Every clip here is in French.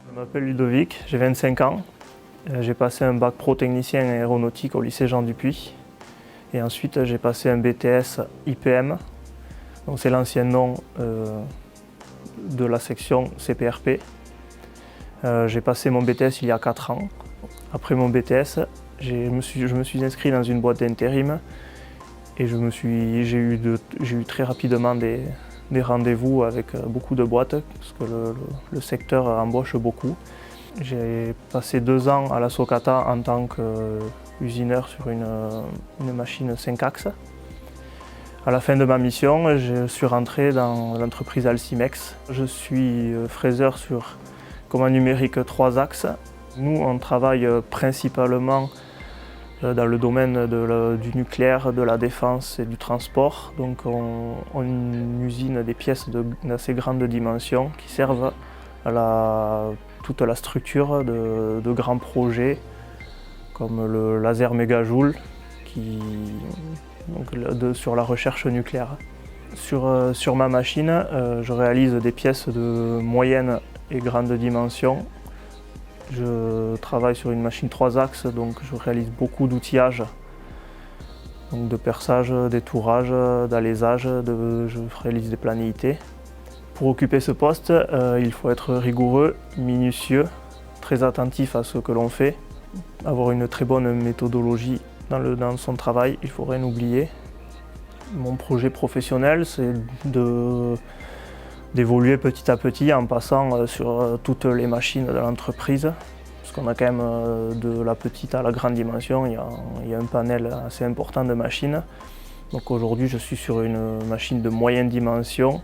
Je m'appelle Ludovic, j'ai 25 ans. J'ai passé un bac pro technicien aéronautique au lycée Jean Dupuy. Et ensuite, j'ai passé un BTS IPM. C'est l'ancien nom de la section CPRP. J'ai passé mon BTS il y a 4 ans. Après mon BTS, je me suis inscrit dans une boîte d'intérim et j'ai eu très rapidement des rendez-vous avec beaucoup de boîtes parce que le secteur embauche beaucoup. J'ai passé 2 ans à la Socata en tant qu'usineur sur une machine 5 axes. À la fin de ma mission, je suis rentré dans l'entreprise Alcimex. Je suis fraiseur sur commande numérique 3 axes. Nous, on travaille principalement dans le domaine du nucléaire, de la défense et du transport. Donc on usine des pièces d'assez grande dimension qui servent à toute la structure de grands projets comme le laser mégajoule sur la recherche nucléaire. Sur ma machine, je réalise des pièces de moyenne et grande dimension. Je travaille sur une machine 3 axes, donc je réalise beaucoup d'outillage, de perçage, d'étourage, d'alésage, je réalise des planéités. Pour occuper ce poste, il faut être rigoureux, minutieux, très attentif à ce que l'on fait, avoir une très bonne méthodologie dans son travail, il ne faut rien oublier. Mon projet professionnel, c'est d'évoluer petit à petit en passant sur toutes les machines de l'entreprise. Parce qu'on a quand même de la petite à la grande dimension, il y a un panel assez important de machines. Donc aujourd'hui je suis sur une machine de moyenne dimension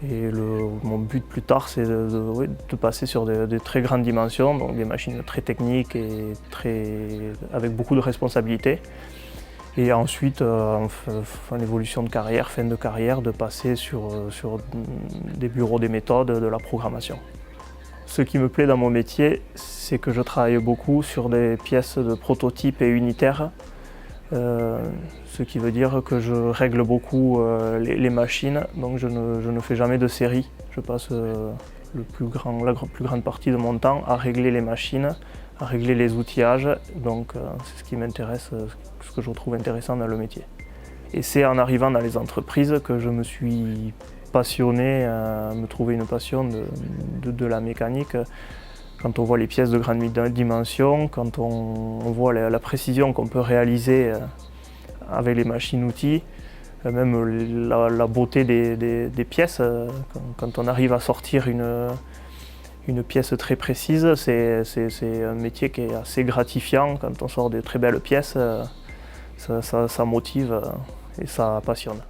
et mon but plus tard c'est de passer sur des très grandes dimensions, donc des machines très techniques et avec beaucoup de responsabilités. Et ensuite, en évolution de carrière, fin de carrière, de passer sur des bureaux des méthodes, de la programmation. Ce qui me plaît dans mon métier, c'est que je travaille beaucoup sur des pièces de prototypes et unitaires. Ce qui veut dire que je règle beaucoup les machines, donc je ne fais jamais de série. Je passe la plus grande partie de mon temps à régler les machines, à régler les outillages, donc c'est ce qui m'intéresse, ce que je trouve intéressant dans le métier. Et c'est en arrivant dans les entreprises que je me suis passionné, me trouver une passion de la mécanique. Quand on voit les pièces de grande dimension, quand on voit la précision qu'on peut réaliser avec les machines-outils, même la beauté des pièces, quand on arrive à sortir une pièce très précise, c'est un métier qui est assez gratifiant. Quand on sort de très belles pièces, ça motive et ça passionne.